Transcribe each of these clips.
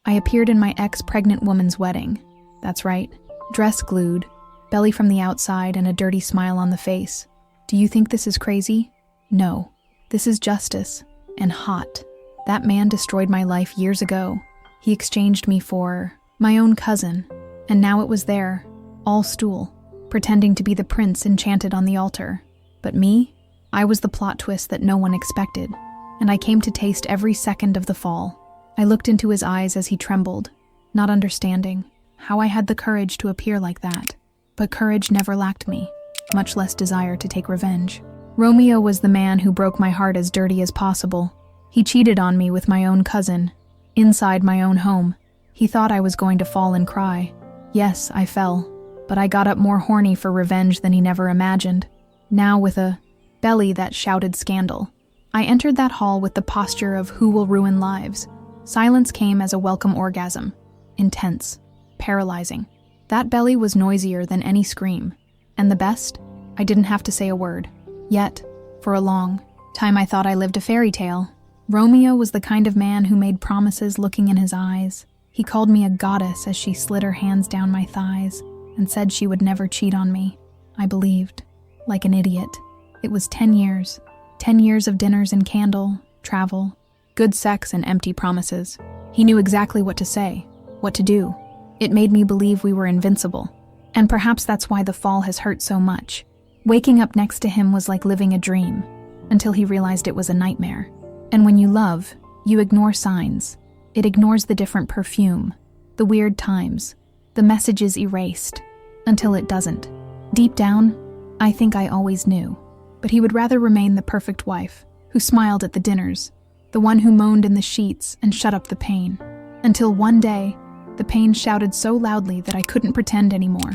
I appeared in my ex-pregnant woman's wedding. That's right, dress glued, belly from the outside, and a dirty smile on the face. Do you think this is crazy? No. This is justice. And hot. That man destroyed my life years ago. He exchanged me for my own cousin. And now it was there, all stool, pretending to be the prince enchanted on the altar. But me? I was the plot twist that no one expected. And I came to taste every second of the fall. I looked into his eyes as he trembled, not understanding how I had the courage to appear like that. But courage never lacked me, much less desire to take revenge. Romeo was the man who broke my heart as dirty as possible. He cheated on me with my own cousin, inside my own home. He thought I was going to fall and cry. Yes, I fell, but I got up more horny for revenge than he never imagined. Now with a belly that shouted scandal. I entered that hall with the posture of who will ruin lives. Silence came as a welcome orgasm. Intense. Paralyzing. That belly was noisier than any scream. And the best? I didn't have to say a word. Yet, for a long time I thought I lived a fairy tale. Romeo was the kind of man who made promises looking in his eyes. He called me a goddess as she slid her hands down my thighs and said she would never cheat on me. I believed. Like an idiot. It was 10 years. 10 years of dinners and candle, travel, good sex and empty promises. He knew exactly what to say, what to do. It made me believe we were invincible. And perhaps that's why the fall has hurt so much. Waking up next to him was like living a dream, until he realized it was a nightmare. And when you love, you ignore signs. It ignores the different perfume, the weird times, the messages erased, until it doesn't. Deep down, I think I always knew. But he would rather remain the perfect wife, who smiled at the dinners, the one who moaned in the sheets and shut up the pain. Until one day, the pain shouted so loudly that I couldn't pretend anymore.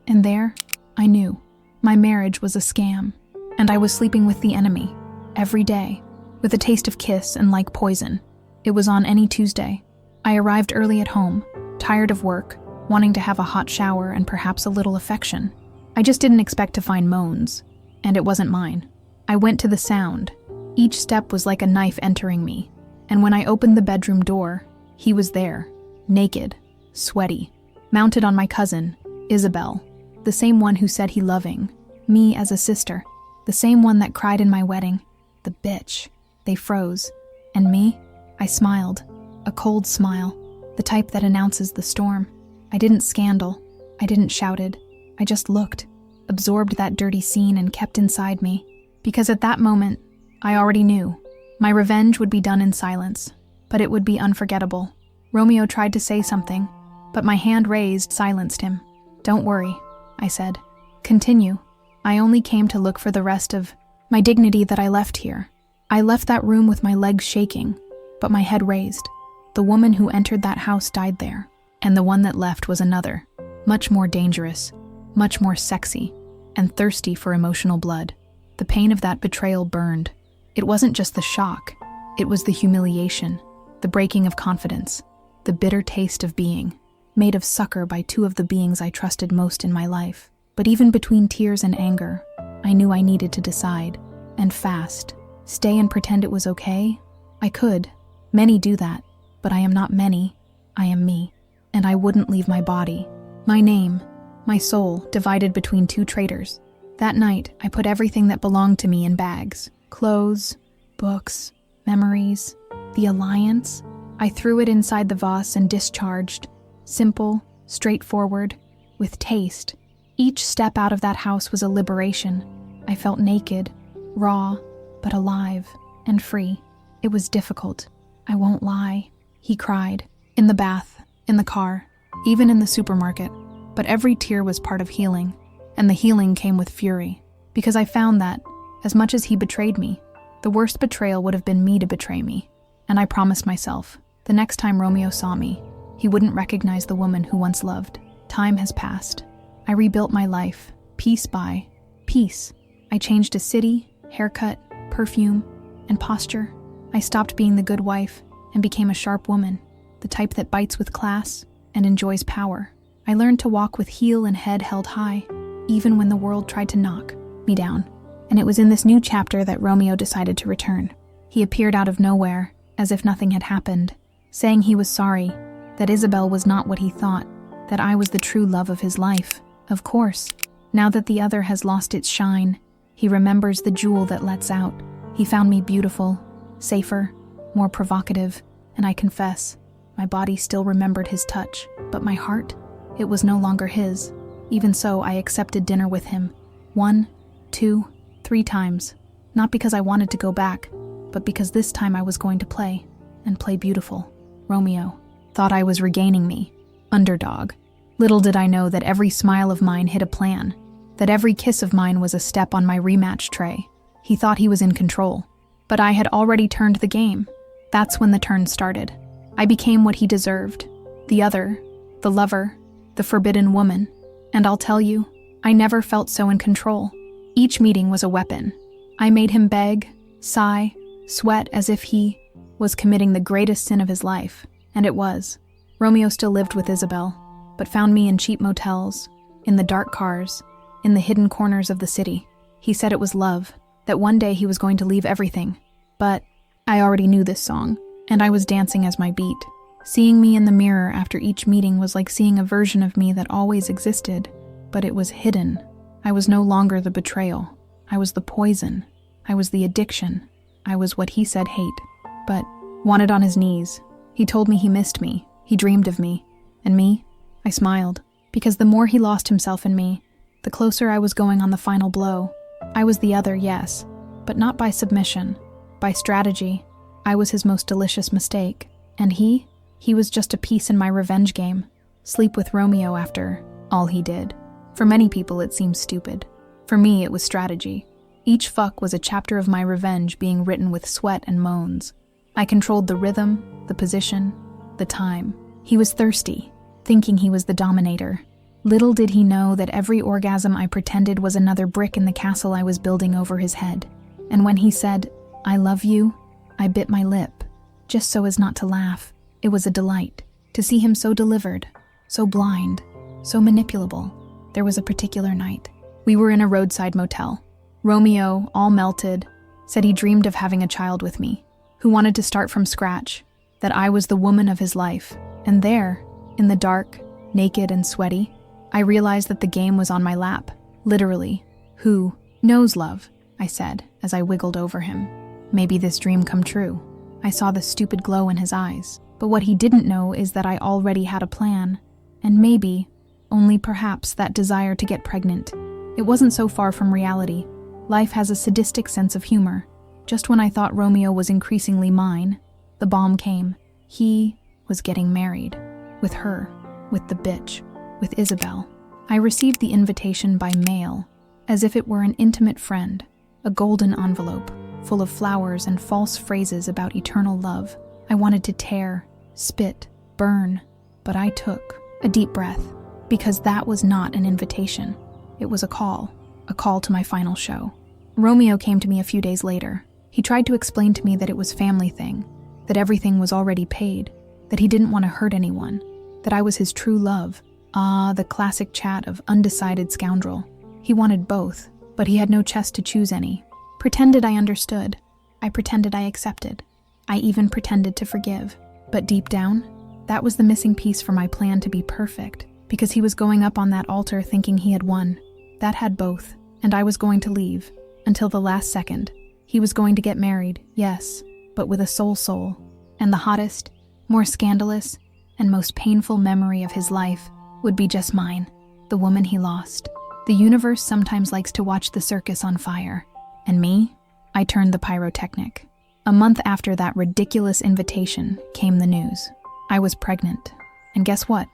And there, I knew. My marriage was a scam, and I was sleeping with the enemy, every day, with a taste of kiss and like poison. It was on any Tuesday. I arrived early at home, tired of work, wanting to have a hot shower and perhaps a little affection. I just didn't expect to find moans, and it wasn't mine. I went to the sound. Each step was like a knife entering me, and when I opened the bedroom door, he was there, naked, sweaty, mounted on my cousin, Isabel, the same one who said he loving me as a sister, the same one that cried in my wedding. The bitch. They froze. And me? I smiled. A cold smile, the type that announces the storm. I didn't scandal. I didn't shouted. I just looked, absorbed that dirty scene and kept inside me. Because at that moment, I already knew. My revenge would be done in silence, but it would be unforgettable. Romeo tried to say something, but my hand raised silenced him. Don't worry, I said. Continue. I only came to look for the rest of my dignity that I left here. I left that room with my legs shaking, but my head raised. The woman who entered that house died there, and the one that left was another, much more dangerous, much more sexy, and thirsty for emotional blood. The pain of that betrayal burned. It wasn't just the shock, it was the humiliation, the breaking of confidence, the bitter taste of being made of sucker by two of the beings I trusted most in my life. But even between tears and anger, I knew I needed to decide, and fast. Stay and pretend it was okay? I could. Many do that, but I am not many. I am me, and I wouldn't leave my body. My name, my soul, divided between two traitors. That night, I put everything that belonged to me in bags. Clothes, books, memories, the alliance. I threw it inside the vase and discharged. Simple, straightforward, with taste. Each step out of that house was a liberation. I felt naked, raw, but alive and free. It was difficult. I won't lie. He cried. In the bath, in the car, even in the supermarket. But every tear was part of healing. And the healing came with fury. Because I found that, as much as he betrayed me, the worst betrayal would have been me to betray me. And I promised myself, the next time Romeo saw me, he wouldn't recognize the woman who once loved. Time has passed. I rebuilt my life, piece by piece. I changed a city, haircut, perfume, and posture. I stopped being the good wife and became a sharp woman, the type that bites with class and enjoys power. I learned to walk with heel and head held high, even when the world tried to knock me down. And it was in this new chapter that Romeo decided to return. He appeared out of nowhere, as if nothing had happened, saying he was sorry, that Isabel was not what he thought, that I was the true love of his life. Of course, now that the other has lost its shine, he remembers the jewel that lets out. He found me beautiful, safer, more provocative, and I confess, my body still remembered his touch, but my heart, it was no longer his. Even so, I accepted dinner with him. 1, 2, 3 times. Not because I wanted to go back, but because this time I was going to play, and play beautiful. Romeo thought I was regaining me. Underdog. Little did I know that every smile of mine hid a plan, that every kiss of mine was a step on my rematch tray. He thought he was in control, but I had already turned the game. That's when the turn started. I became what he deserved. The other, the lover, the forbidden woman. And I'll tell you, I never felt so in control. Each meeting was a weapon. I made him beg, sigh, sweat as if he was committing the greatest sin of his life. And it was. Romeo still lived with Isabel, but found me in cheap motels, in the dark cars, in the hidden corners of the city. He said it was love, that one day he was going to leave everything. But I already knew this song, and I was dancing as my beat. Seeing me in the mirror after each meeting was like seeing a version of me that always existed, but it was hidden. I was no longer the betrayal. I was the poison. I was the addiction. I was what he said hate, but wanted on his knees. He told me he missed me. He dreamed of me. And me? I smiled, because the more he lost himself in me, the closer I was going on the final blow. I was the other, yes, but not by submission, by strategy. I was his most delicious mistake. And he was just a piece in my revenge game. Sleep with Romeo after all he did. For many people it seems stupid. For me it was strategy. Each fuck was a chapter of my revenge being written with sweat and moans. I controlled the rhythm, the position, the time. He was thirsty, thinking he was the dominator. Little did he know that every orgasm I pretended was another brick in the castle I was building over his head. And when he said, "I love you," I bit my lip, just so as not to laugh. It was a delight to see him so delivered, so blind, so manipulable. There was a particular night. We were in a roadside motel. Romeo, all melted, said he dreamed of having a child with me, who wanted to start from scratch, that I was the woman of his life. And there, in the dark, naked and sweaty, I realized that the game was on my lap, literally. "Who knows love?" I said, as I wiggled over him. Maybe this dream come true. I saw the stupid glow in his eyes. But what he didn't know is that I already had a plan, and maybe, only perhaps, that desire to get pregnant. It wasn't so far from reality. Life has a sadistic sense of humor. Just when I thought Romeo was increasingly mine, the bomb came. He was getting married. With her. With the bitch. With Isabel. I received the invitation by mail, as if it were an intimate friend, a golden envelope, full of flowers and false phrases about eternal love. I wanted to tear, spit, burn, but I took a deep breath, because that was not an invitation. It was a call to my final show. Romeo came to me a few days later. He tried to explain to me that it was family thing, that everything was already paid, that he didn't want to hurt anyone, that I was his true love. Ah, the classic chat of undecided scoundrel. He wanted both, but he had no chest to choose any. Pretended I understood. I pretended I accepted. I even pretended to forgive. But deep down, that was the missing piece for my plan to be perfect, because he was going up on that altar thinking he had won. That had both, and I was going to leave, until the last second. He was going to get married, yes, but with a soul, and the hottest, more scandalous, and most painful memory of his life would be just mine, the woman he lost. The universe sometimes likes to watch the circus on fire, and me, I turned the pyrotechnic. A month after that ridiculous invitation came the news. I was pregnant. And guess what?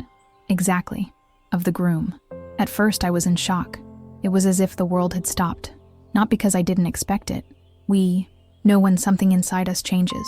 Exactly. Of the groom. At first I was in shock. It was as if the world had stopped. Not because I didn't expect it. We know when something inside us changes.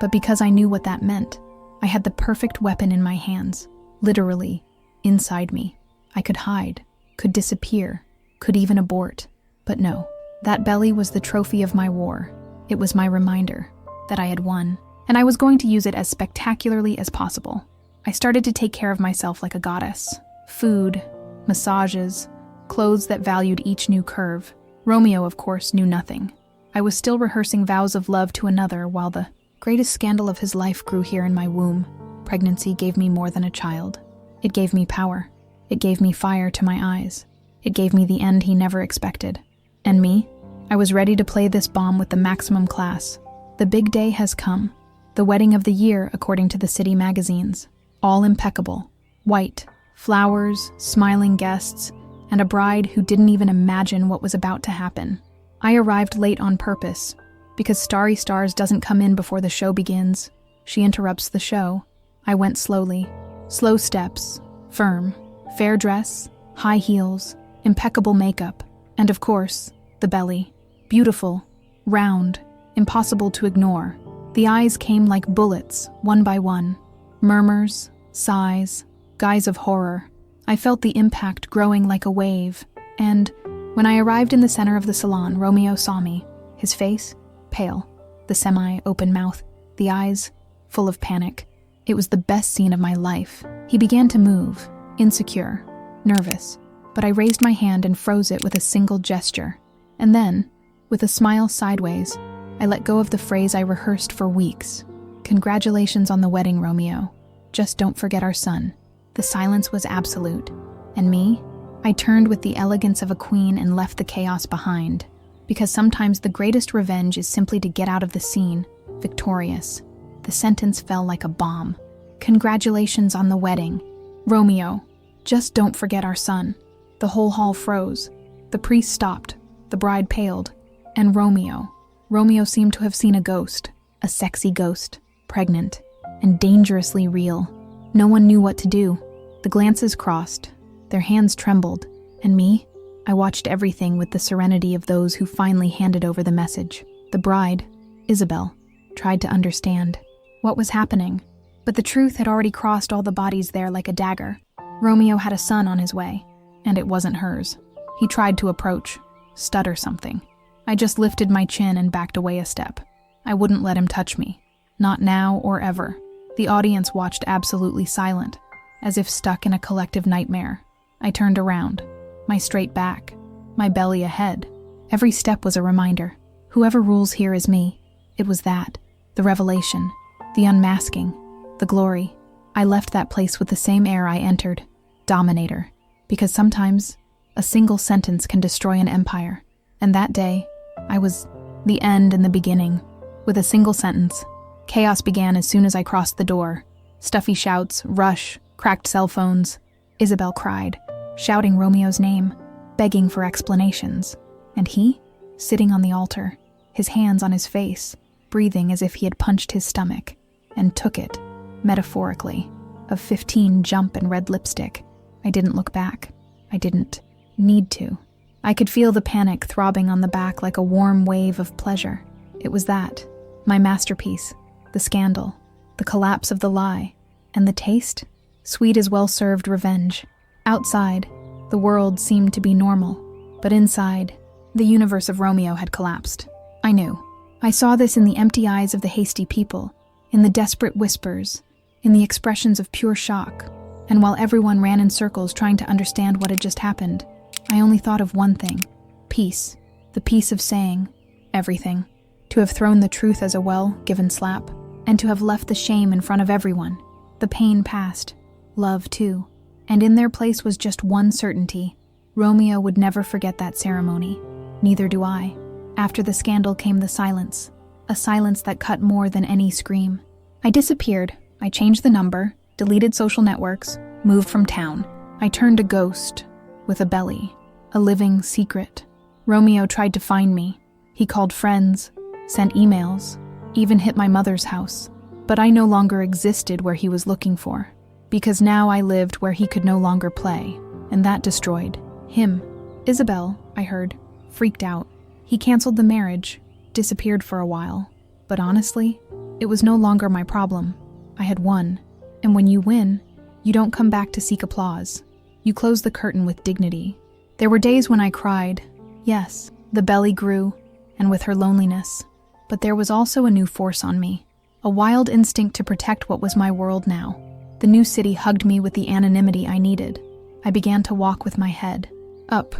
But because I knew what that meant. I had the perfect weapon in my hands. Literally, inside me. I could hide, could disappear, could even abort. But no, that belly was the trophy of my war. It was my reminder that I had won, and I was going to use it as spectacularly as possible. I started to take care of myself like a goddess. Food, massages, clothes that valued each new curve. Romeo, of course, knew nothing. I was still rehearsing vows of love to another while the greatest scandal of his life grew here in my womb. pregnancy gave me more than a child. It gave me power. It gave me fire to my eyes. It gave me the end he never expected. And me? I was ready to play this bomb with the maximum class. The big day has come. The wedding of the year, according to the city magazines. All impeccable. White, flowers, smiling guests, and a bride who didn't even imagine what was about to happen. I arrived late on purpose, because Starry Stars doesn't come in before the show begins. She interrupts the show. I went slowly. Slow steps, firm, fair dress, high heels, impeccable makeup, and of course, the belly. Beautiful, round, impossible to ignore. The eyes came like bullets, one by one. Murmurs, sighs, guys of horror. I felt the impact growing like a wave, and when I arrived in the center of the salon, Romeo saw me. His face, pale, the semi-open mouth, the eyes, full of panic. It was the best scene of my life. He began to move, insecure, nervous, but I raised my hand and froze it with a single gesture. And then, with a smile sideways, I let go of the phrase I rehearsed for weeks. Congratulations on the wedding, Romeo. Just don't forget our son. The silence was absolute. And me? I turned with the elegance of a queen and left the chaos behind. Because sometimes the greatest revenge is simply to get out of the scene, victorious. The sentence fell like a bomb. Congratulations on the wedding. Romeo, just don't forget our son. The whole hall froze. The priest stopped. The bride paled. And Romeo seemed to have seen a ghost. A sexy ghost. Pregnant. And dangerously real. No one knew what to do. The glances crossed. Their hands trembled. And me? I watched everything with the serenity of those who finally handed over the message. The bride, Isabel, tried to understand what was happening. But the truth had already crossed all the bodies there like a dagger. Romeo had a son on his way, and it wasn't hers. He tried to approach, stutter something. I just lifted my chin and backed away a step. I wouldn't let him touch me. Not now or ever. The audience watched absolutely silent, as if stuck in a collective nightmare. I turned around, my straight back, my belly ahead. Every step was a reminder. Whoever rules here is me. It was that, the revelation, the unmasking, the glory. I left that place with the same air I entered, dominator, because sometimes a single sentence can destroy an empire. And that day, I was the end and the beginning, with a single sentence. Chaos began as soon as I crossed the door. Stuffy shouts, rush, cracked cell phones. Isabel cried, shouting Romeo's name, begging for explanations. And he, sitting on the altar, his hands on his face, breathing as if he had punched his stomach, and took it, metaphorically, of 15 jump and red lipstick. I didn't look back. I didn't need to. I could feel the panic throbbing on the back like a warm wave of pleasure. It was that, my masterpiece, the scandal, the collapse of the lie, and the taste, sweet as well-served revenge. Outside, the world seemed to be normal, but inside, the universe of Romeo had collapsed. I knew. I saw this in the empty eyes of the hasty people, in the desperate whispers, in the expressions of pure shock, and while everyone ran in circles trying to understand what had just happened, I only thought of one thing: peace, the peace of saying everything, to have thrown the truth as a well-given slap, and to have left the shame in front of everyone. The pain passed, love too, and in their place was just one certainty: Romeo would never forget that ceremony. Neither do I. After the scandal came the silence, a silence that cut more than any scream. I disappeared. I changed the number, deleted social networks, moved from town. I turned a ghost, with a belly, a living secret. Romeo tried to find me. He called friends, sent emails, even hit my mother's house. But I no longer existed where he was looking for, because now I lived where he could no longer play, and that destroyed him. Isabel, I heard, freaked out. He canceled the marriage, disappeared for a while. But honestly, it was no longer my problem. I had won. And when you win, you don't come back to seek applause. You close the curtain with dignity. There were days when I cried. Yes, the belly grew, and with her loneliness. But there was also a new force on me, a wild instinct to protect what was my world now. The new city hugged me with the anonymity I needed. I began to walk with my head up,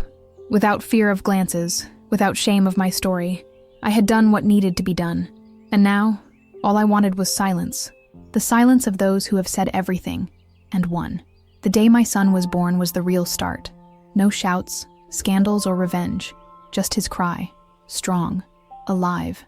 without fear of glances, without shame of my story. I had done what needed to be done. And now, all I wanted was silence. The silence of those who have said everything and won. The day my son was born was the real start. No shouts, scandals, or revenge. Just his cry. Strong. Alive.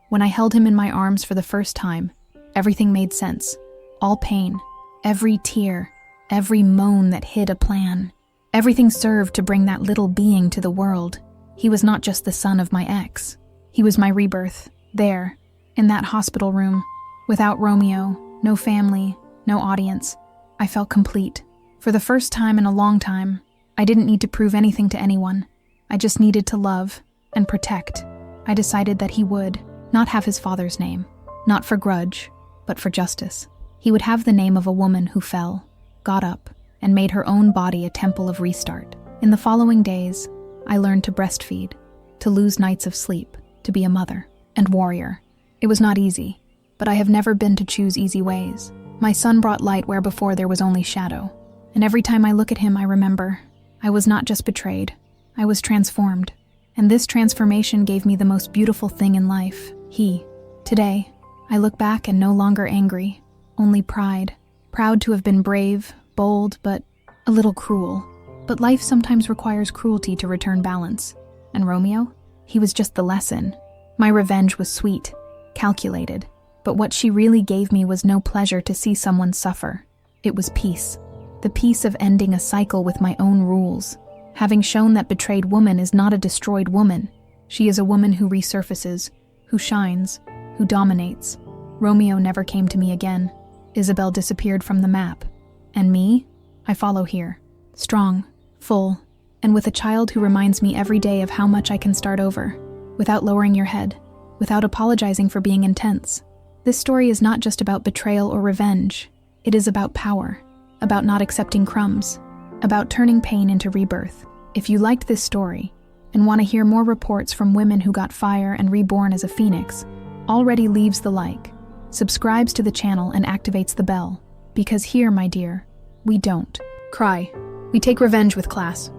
When I held him in my arms for the first time, everything made sense. All pain. Every tear. Every moan that hid a plan. Everything served to bring that little being to the world. He was not just the son of my ex. He was my rebirth. There. In that hospital room. Without Romeo. No family. No audience. I felt complete. For the first time in a long time, I didn't need to prove anything to anyone. I just needed to love and protect. I decided that he would not have his father's name, not for grudge, but for justice. He would have the name of a woman who fell, got up, and made her own body a temple of restart. In the following days, I learned to breastfeed, to lose nights of sleep, to be a mother and warrior. It was not easy, but I have never been to choose easy ways. My son brought light where before there was only shadow. And every time I look at him, I remember, I was not just betrayed, I was transformed. And this transformation gave me the most beautiful thing in life, he. Today, I look back and no longer angry, only pride. Proud to have been brave, bold, but a little cruel. But life sometimes requires cruelty to return balance. And Romeo? He was just the lesson. My revenge was sweet, calculated. But what she really gave me was no pleasure to see someone suffer. It was peace. The peace of ending a cycle with my own rules. Having shown that betrayed woman is not a destroyed woman. She is a woman who resurfaces, who shines, who dominates. Romeo never came to me again. Isabel disappeared from the map. And me? I follow here. Strong, full, and with a child who reminds me every day of how much I can start over, without lowering your head, without apologizing for being intense. This story is not just about betrayal or revenge. It is about power, about not accepting crumbs, about turning pain into rebirth. If you liked this story and want to hear more reports from women who got fire and reborn as a phoenix, already leaves the like, subscribes to the channel and activates the bell. Because here, my dear, we don't cry. We take revenge with class.